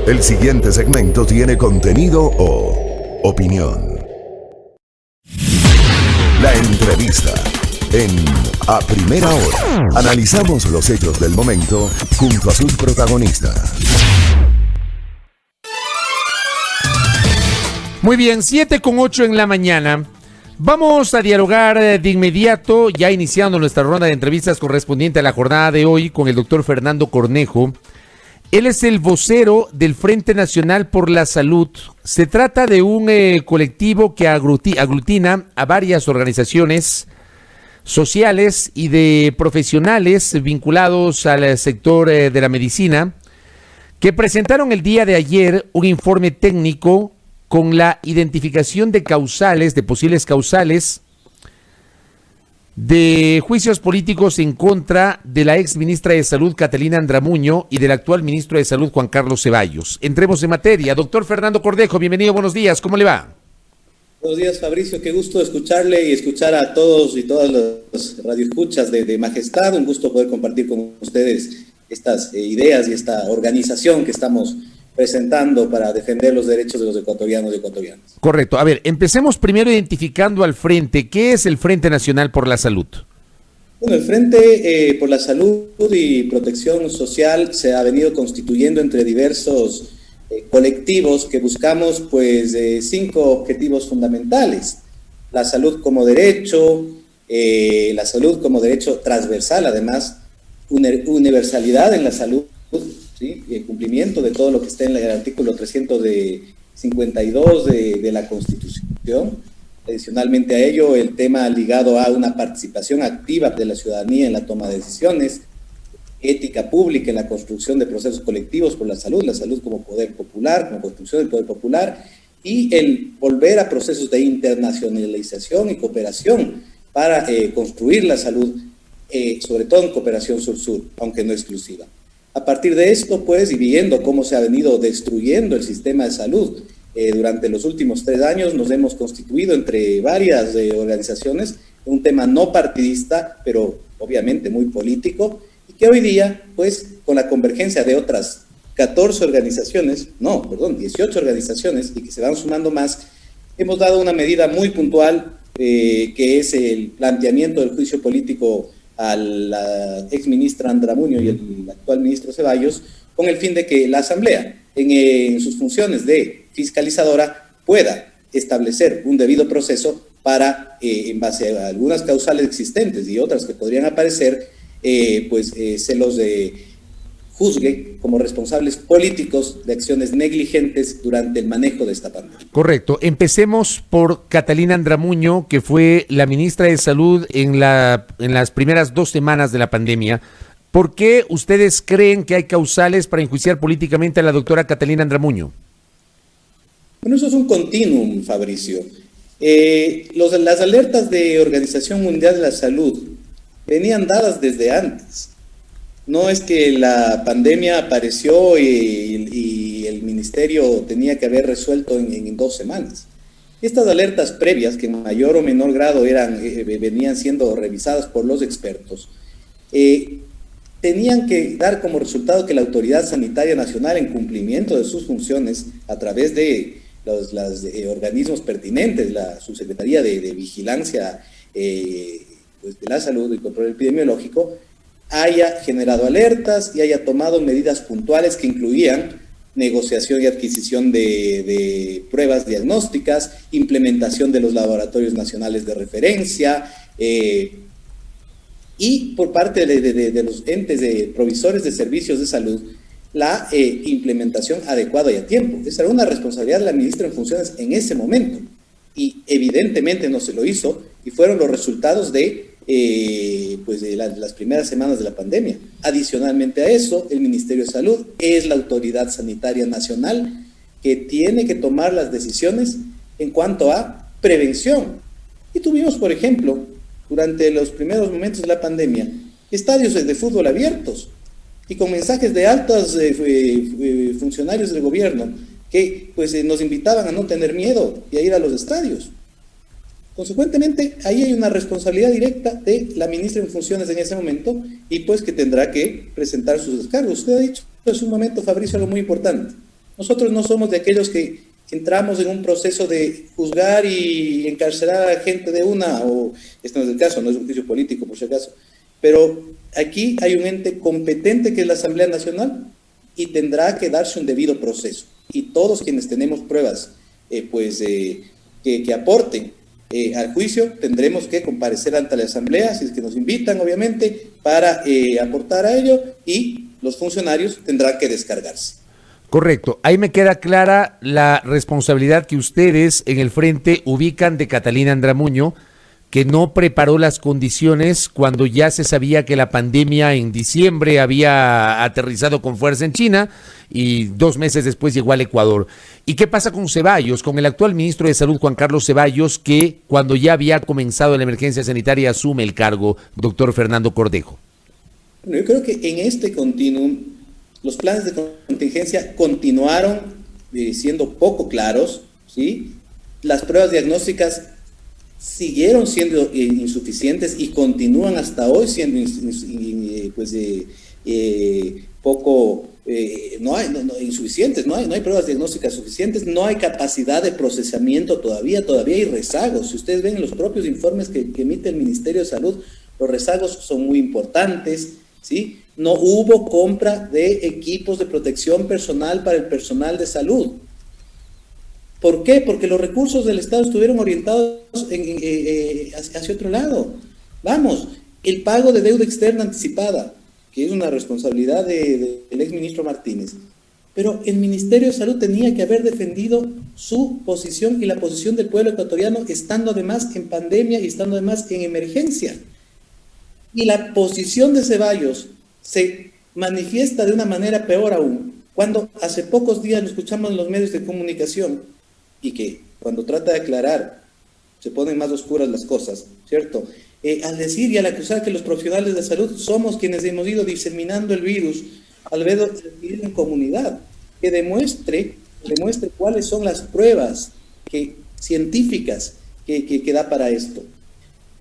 El siguiente segmento tiene contenido o opinión. La entrevista en A Primera Hora. Analizamos los hechos del momento junto a sus protagonistas. Muy bien, 7:08 en la mañana. Vamos a dialogar de inmediato, ya iniciando nuestra ronda de entrevistas correspondiente a la jornada de hoy, con el doctor Fernando Cornejo. Él es el vocero del Frente Nacional por la Salud. Se trata de un colectivo que aglutina a varias organizaciones sociales y de profesionales vinculados al sector de la medicina, que presentaron el día de ayer un informe técnico con la identificación de causales, de posibles causales, de juicios políticos en contra de la ex ministra de Salud, Catalina Andramuño, y del actual ministro de Salud, Juan Carlos Ceballos. Entremos en materia. Doctor Fernando Cornejo, bienvenido, buenos días, ¿cómo le va? Buenos días, Fabricio, qué gusto escucharle y escuchar a todos y todas las radioescuchas de Majestad. Un gusto poder compartir con ustedes estas ideas y esta organización que estamos presentando para defender los derechos de los ecuatorianos y ecuatorianas. Correcto. A ver, empecemos primero identificando al Frente. ¿Qué es el Frente Nacional por la Salud? Bueno, el Frente por la Salud y Protección Social se ha venido constituyendo entre diversos colectivos que buscamos pues 5 objetivos fundamentales. La salud como derecho, la salud como derecho transversal, además, universalidad en la salud, ¿sí? Y el cumplimiento de todo lo que está en el artículo 352 de la Constitución. Adicionalmente a ello, el tema ligado a una participación activa de la ciudadanía en la toma de decisiones, ética pública en la construcción de procesos colectivos por la salud como poder popular, como construcción del poder popular, y el volver a procesos de internacionalización y cooperación para construir la salud, sobre todo en cooperación sur-sur, aunque no exclusiva. A partir de esto, pues, y viendo cómo se ha venido destruyendo el sistema de salud durante los últimos 3 años, nos hemos constituido entre varias organizaciones, un tema no partidista, pero obviamente muy político, y que hoy día, pues, con la convergencia de otras 18 organizaciones, y que se van sumando más, hemos dado una medida muy puntual, que es el planteamiento del juicio político a la ex ministra Andramuño y el actual ministro Ceballos, con el fin de que la Asamblea, en sus funciones de fiscalizadora, pueda establecer un debido proceso para, en base a algunas causales existentes y otras que podrían aparecer, se los juzgue como responsables políticos de acciones negligentes durante el manejo de esta pandemia. Correcto. Empecemos por Catalina Andramuño, que fue la ministra de Salud en las primeras 2 semanas de la pandemia. ¿Por qué ustedes creen que hay causales para enjuiciar políticamente a la doctora Catalina Andramuño? Bueno, eso es un continuum, Fabricio. Las alertas de Organización Mundial de la Salud venían dadas desde antes. No es que la pandemia apareció y el ministerio tenía que haber resuelto en 2 semanas. Estas alertas previas, que en mayor o menor grado venían siendo revisadas por los expertos, tenían que dar como resultado que la Autoridad Sanitaria Nacional, en cumplimiento de sus funciones a través de los organismos pertinentes, la Subsecretaría de Vigilancia de la Salud y Control Epidemiológico, haya generado alertas y haya tomado medidas puntuales que incluían negociación y adquisición de pruebas diagnósticas, implementación de los laboratorios nacionales de referencia, y por parte de los entes provisores de servicios de salud, la implementación adecuada y a tiempo. Esa era una responsabilidad de la ministra en funciones en ese momento, y evidentemente no se lo hizo, y fueron los resultados de las primeras semanas de la pandemia. Adicionalmente a eso, el Ministerio de Salud es la autoridad sanitaria nacional que tiene que tomar las decisiones en cuanto a prevención. Y tuvimos, por ejemplo, durante los primeros momentos de la pandemia, estadios de fútbol abiertos y con mensajes de altos funcionarios del gobierno que nos invitaban a no tener miedo y a ir a los estadios. Consecuentemente, ahí hay una responsabilidad directa de la ministra en funciones en ese momento y pues que tendrá que presentar sus descargos. Usted ha dicho hace un momento, Fabricio, algo muy importante. Nosotros no somos de aquellos que entramos en un proceso de juzgar y encarcelar a gente de una, o este no es el caso, no es un juicio político por si acaso, pero aquí hay un ente competente que es la Asamblea Nacional y tendrá que darse un debido proceso. Y todos quienes tenemos pruebas que aporten al juicio, tendremos que comparecer ante la Asamblea, si es que nos invitan, obviamente, para aportar a ello, y los funcionarios tendrán que descargarse. Correcto. Ahí me queda clara la responsabilidad que ustedes en el frente ubican de Catalina Andramuño, que no preparó las condiciones cuando ya se sabía que la pandemia en diciembre había aterrizado con fuerza en China y 2 meses después llegó al Ecuador. ¿Y qué pasa con Ceballos, con el actual ministro de Salud, Juan Carlos Ceballos, que cuando ya había comenzado la emergencia sanitaria asume el cargo, doctor Fernando Cornejo? Bueno, yo creo que en este continuum los planes de contingencia continuaron siendo poco claros, ¿sí? Las pruebas diagnósticas siguieron siendo insuficientes y continúan hasta hoy siendo insuficientes, no hay pruebas diagnósticas suficientes, no hay capacidad de procesamiento todavía hay rezagos. Si ustedes ven en los propios informes que emite el Ministerio de Salud, los rezagos son muy importantes, ¿sí? No hubo compra de equipos de protección personal para el personal de salud. ¿Por qué? Porque los recursos del Estado estuvieron orientados hacia otro lado. Vamos, el pago de deuda externa anticipada, que es una responsabilidad del exministro Martínez, pero el Ministerio de Salud tenía que haber defendido su posición y la posición del pueblo ecuatoriano, estando además en pandemia y estando además en emergencia. Y la posición de Ceballos se manifiesta de una manera peor aún, cuando hace pocos días lo escuchamos en los medios de comunicación, y que cuando trata de aclarar se ponen más oscuras las cosas, ¿cierto? Al decir y al acusar que los profesionales de salud somos quienes hemos ido diseminando el virus, al ver en comunidad, que demuestre cuáles son las pruebas científicas que da para esto.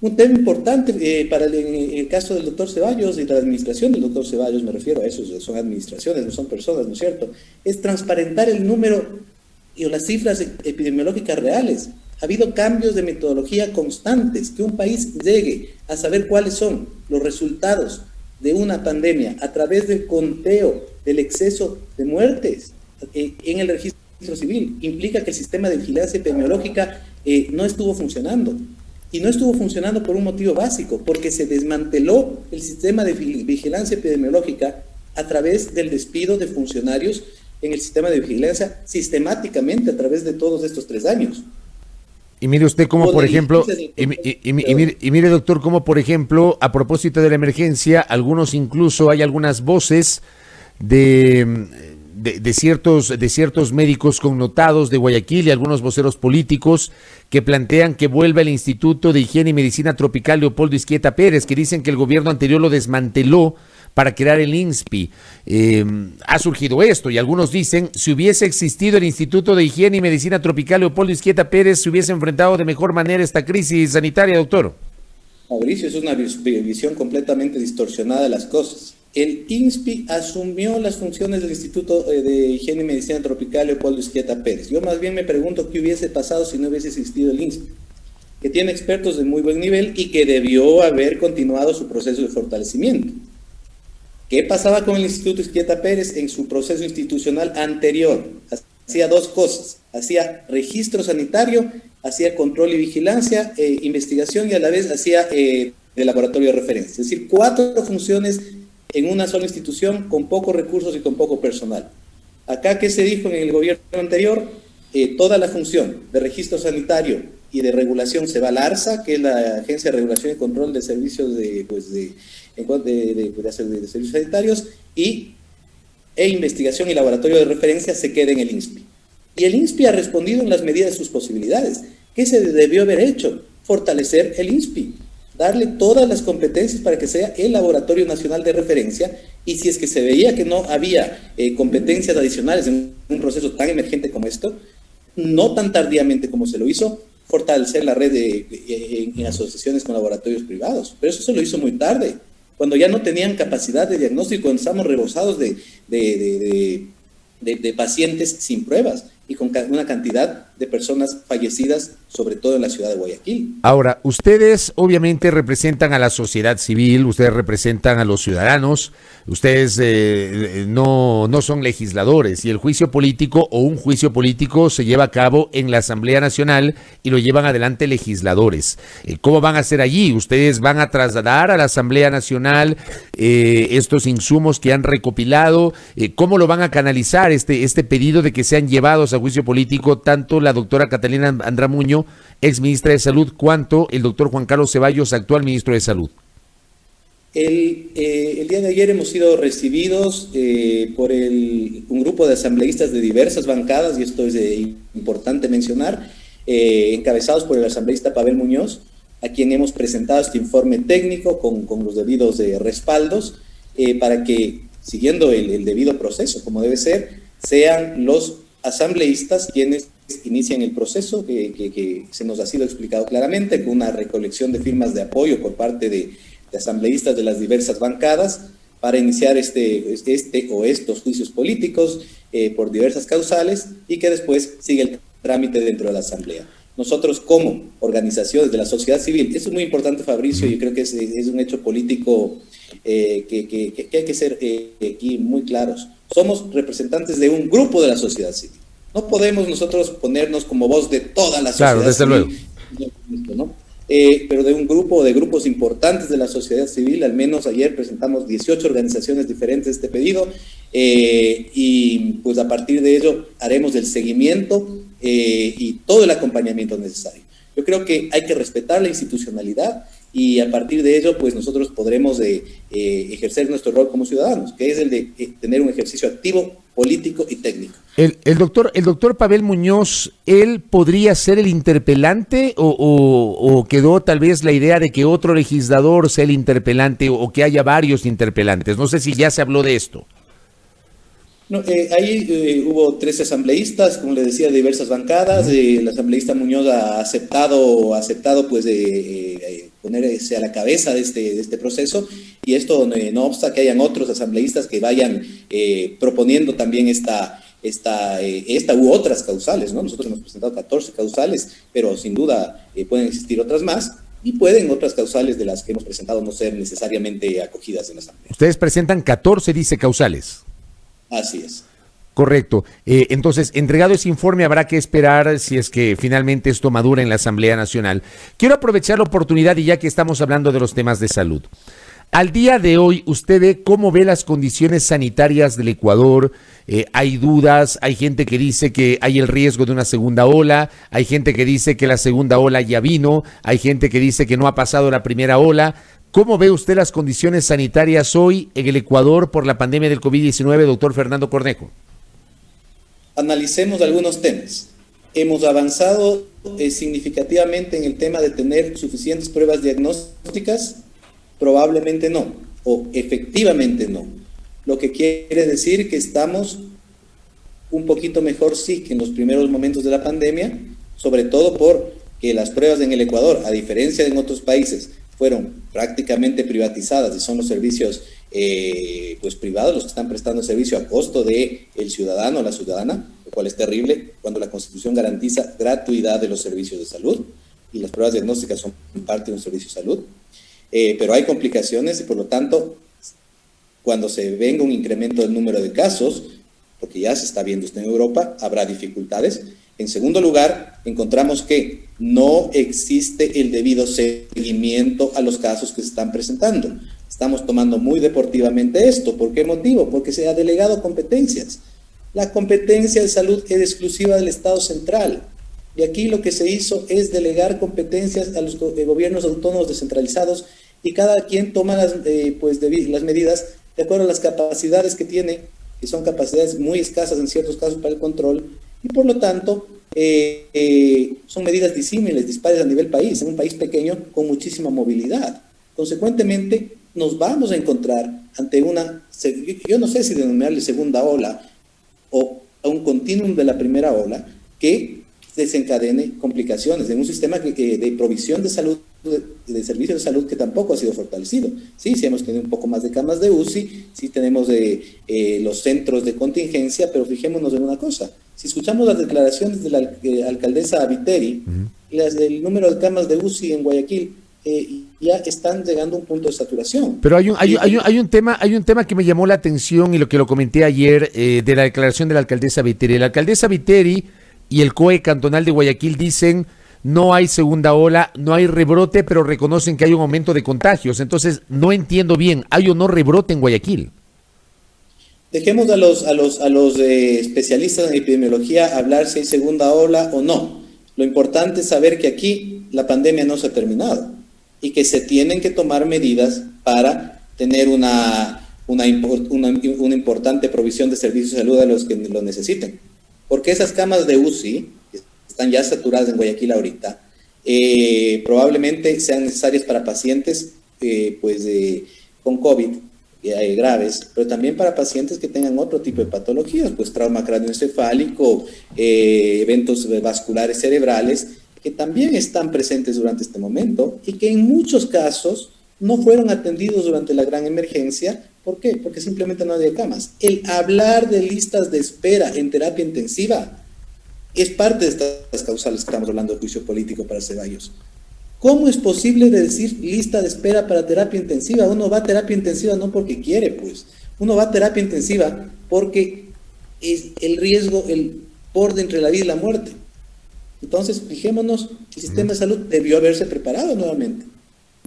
Un tema importante para el caso del doctor Ceballos y la administración del doctor Ceballos, me refiero a eso, son administraciones, no son personas, ¿no es cierto? Es transparentar el número y las cifras epidemiológicas reales. Ha habido cambios de metodología constantes, que un país llegue a saber cuáles son los resultados de una pandemia a través del conteo del exceso de muertes en el registro civil, implica que el sistema de vigilancia epidemiológica no estuvo funcionando. Y no estuvo funcionando por un motivo básico, porque se desmanteló el sistema de vigilancia epidemiológica a través del despido de funcionarios en el sistema de vigilancia sistemáticamente a través de todos estos 3 años. Y mire usted cómo, por ejemplo, mire doctor, cómo por ejemplo, a propósito de la emergencia, hay algunas voces de ciertos médicos connotados de Guayaquil y algunos voceros políticos que plantean que vuelva el Instituto de Higiene y Medicina Tropical Leopoldo Izquieta Pérez, que dicen que el gobierno anterior lo desmanteló para crear el INSPI. Ha surgido esto y algunos dicen, si hubiese existido el Instituto de Higiene y Medicina Tropical Leopoldo Izquieta Pérez, se hubiese enfrentado de mejor manera esta crisis sanitaria, doctor. Mauricio, es una visión completamente distorsionada de las cosas. El INSPI asumió las funciones del Instituto de Higiene y Medicina Tropical Leopoldo Izquieta Pérez. Yo más bien me pregunto qué hubiese pasado si no hubiese existido el INSPI, que tiene expertos de muy buen nivel y que debió haber continuado su proceso de fortalecimiento. ¿Qué pasaba con el Instituto Izquieta Pérez en su proceso institucional anterior? Hacía 2 cosas, hacía registro sanitario, hacía control y vigilancia, investigación y a la vez hacía de laboratorio de referencia. Es decir, 4 funciones en una sola institución con pocos recursos y con poco personal. Acá, ¿qué se dijo en el gobierno anterior? Toda la función de registro sanitario y de regulación se va a la ARSA, que es la Agencia de Regulación y Control de Servicios de servicios sanitarios, e investigación y laboratorio de referencia se queda en el INSPI. Y el INSPI ha respondido en las medidas de sus posibilidades. ¿Qué se debió haber hecho? Fortalecer el INSPI, darle todas las competencias para que sea el laboratorio nacional de referencia, y si es que se veía que no había competencias adicionales en un proceso tan emergente como esto, no tan tardíamente como se lo hizo, fortalecer la red en asociaciones con laboratorios privados. Pero eso se lo hizo muy tarde, cuando ya no tenían capacidad de diagnóstico, cuando estamos rebosados de de pacientes sin pruebas y con una cantidad de personas fallecidas, sobre todo en la ciudad de Guayaquil. Ahora, ustedes obviamente representan a la sociedad civil, ustedes representan a los ciudadanos, ustedes no son legisladores y el juicio político o un juicio político se lleva a cabo en la Asamblea Nacional y lo llevan adelante legisladores. ¿Cómo van a hacer allí? ¿Ustedes van a trasladar a la Asamblea Nacional estos insumos que han recopilado? ¿Cómo lo van a canalizar este pedido de que sean llevados a juicio político tanto la doctora Catalina Andramuño, ex ministra de Salud, cuanto el doctor Juan Carlos Ceballos, actual ministro de Salud? El día de ayer hemos sido recibidos por un grupo de asambleístas de diversas bancadas, y esto es importante mencionar, encabezados por el asambleísta Pavel Muñoz, a quien hemos presentado este informe técnico con los debidos respaldos, para que, siguiendo el debido proceso, como debe ser, sean los asambleístas quienes inician el proceso que se nos ha sido explicado claramente, con una recolección de firmas de apoyo por parte de asambleístas de las diversas bancadas para iniciar estos juicios políticos por diversas causales, y que después sigue el trámite dentro de la Asamblea. Nosotros, como organizaciones de la sociedad civil, eso es muy importante, Fabricio, yo creo que es un hecho político que hay que ser aquí muy claros. Somos representantes de un grupo de la sociedad civil. No podemos nosotros ponernos como voz de toda la sociedad civil. Claro, desde luego. ¿No? Pero de un grupo, de grupos importantes de la sociedad civil. Al menos ayer presentamos 18 organizaciones diferentes de este pedido, y pues a partir de ello haremos el seguimiento y todo el acompañamiento necesario. Yo creo que hay que respetar la institucionalidad, y a partir de ello pues nosotros podremos ejercer nuestro rol como ciudadanos, que es el de tener un ejercicio activo, político y técnico. El doctor Pavel Muñoz, ¿él podría ser el interpelante o quedó tal vez la idea de que otro legislador sea el interpelante, o que haya varios interpelantes? No sé si ya se habló de esto. No, ahí hubo 13 asambleístas, como le decía, de diversas bancadas. El asambleísta Muñoz ha aceptado pues ponerse a la cabeza de este proceso, y esto no obsta que hayan otros asambleístas que vayan proponiendo también esta u otras causales, ¿no? Nosotros hemos presentado 14 causales, pero sin duda pueden existir otras más, y pueden otras causales de las que hemos presentado no ser necesariamente acogidas en la Asamblea. Ustedes presentan 14, dice, causales. Así es. Correcto. Entonces, entregado ese informe, habrá que esperar si es que finalmente esto madura en la Asamblea Nacional. Quiero aprovechar la oportunidad, y ya que estamos hablando de los temas de salud. Al día de hoy, ¿usted ve cómo ve las condiciones sanitarias del Ecuador? Hay dudas, hay gente que dice que hay el riesgo de una segunda ola, hay gente que dice que la segunda ola ya vino, hay gente que dice que no ha pasado la primera ola. ¿Cómo ve usted las condiciones sanitarias hoy en el Ecuador por la pandemia del COVID-19, doctor Fernando Cornejo? Analicemos algunos temas. Hemos avanzado significativamente en el tema de tener suficientes pruebas diagnósticas. Probablemente no, o efectivamente no. Lo que quiere decir que estamos un poquito mejor, sí, que en los primeros momentos de la pandemia, sobre todo porque las pruebas en el Ecuador, a diferencia de en otros países, fueron prácticamente privatizadas, y son los servicios pues privados los que están prestando servicio a costo del ciudadano o la ciudadana, lo cual es terrible cuando la Constitución garantiza gratuidad de los servicios de salud, y las pruebas diagnósticas son parte de un servicio de salud. Pero hay complicaciones, y por lo tanto, cuando se venga un incremento del número de casos, porque ya se está viendo esto en Europa, habrá dificultades. En segundo lugar, encontramos que no existe el debido seguimiento a los casos que se están presentando. Estamos tomando muy deportivamente esto. ¿Por qué motivo? Porque se ha delegado competencias. La competencia de salud es exclusiva del Estado central. Y aquí lo que se hizo es delegar competencias a los gobiernos autónomos descentralizados, y cada quien toma las medidas de acuerdo a las capacidades que tiene, que son capacidades muy escasas en ciertos casos para el control, y por lo tanto son medidas disímiles, dispares a nivel país, en un país pequeño con muchísima movilidad. Consecuentemente, nos vamos a encontrar ante yo no sé si denominarle segunda ola o a un continuum de la primera ola, que desencadene complicaciones en un sistema de provisión de salud de servicios de salud que tampoco ha sido fortalecido. Sí, sí hemos tenido un poco más de camas de UCI, sí tenemos los centros de contingencia, pero fijémonos en una cosa. Si escuchamos las declaraciones de la alcaldesa Viteri, las del número de camas de UCI en Guayaquil, ya están llegando a un punto de saturación. Pero hay un tema que me llamó la atención y lo que lo comenté ayer de la declaración de la alcaldesa Viteri. La alcaldesa Viteri y el COE cantonal de Guayaquil dicen no hay segunda ola, no hay rebrote, pero reconocen que hay un aumento de contagios. Entonces, no entiendo bien, ¿hay o no rebrote en Guayaquil? Dejemos a los especialistas en epidemiología hablar si hay segunda ola o no. Lo importante es saber que aquí la pandemia no se ha terminado y que se tienen que tomar medidas para tener una importante provisión de servicios de salud a los que lo necesiten. Porque esas camas de UCI están ya saturadas en Guayaquil ahorita, probablemente sean necesarias para pacientes con COVID graves, pero también para pacientes que tengan otro tipo de patologías, pues trauma cráneoencefálico, eventos vasculares cerebrales, que también están presentes durante este momento y que en muchos casos no fueron atendidos durante la gran emergencia. ¿Por qué? Porque simplemente no había camas. El hablar de listas de espera en terapia intensiva es parte de estas causales que estamos hablando de juicio político para Ceballos. ¿Cómo es posible decir lista de espera para terapia intensiva? Uno va a terapia intensiva no porque quiere, pues. Uno va a terapia intensiva porque es el riesgo, el borde entre la vida y la muerte. Entonces, fijémonos, el sistema de salud debió haberse preparado nuevamente.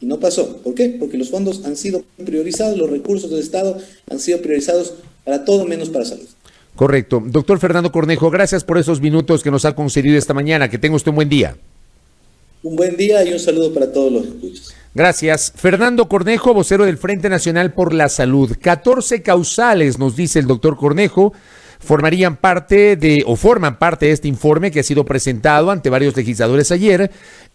Y no pasó. ¿Por qué? Porque los fondos han sido priorizados, los recursos del Estado han sido priorizados para todo menos para salud. Correcto. Doctor Fernando Cornejo, gracias por esos minutos que nos ha concedido esta mañana. Que tenga usted un buen día. Un buen día y un saludo para todos los escuchas. Gracias. Fernando Cornejo, vocero del Frente Nacional por la Salud. 14 causales, nos dice el doctor Cornejo, forman parte de este informe que ha sido presentado ante varios legisladores ayer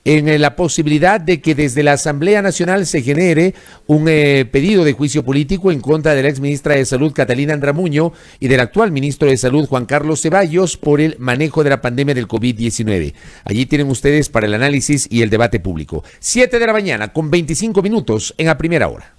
en la posibilidad de que desde la Asamblea Nacional se genere un pedido de juicio político en contra de la exministra de Salud Catalina Andramuño y del actual ministro de Salud Juan Carlos Ceballos por el manejo de la pandemia del COVID-19. Allí tienen ustedes para el análisis y el debate público. 7 de la mañana con 25 minutos en A Primera Hora.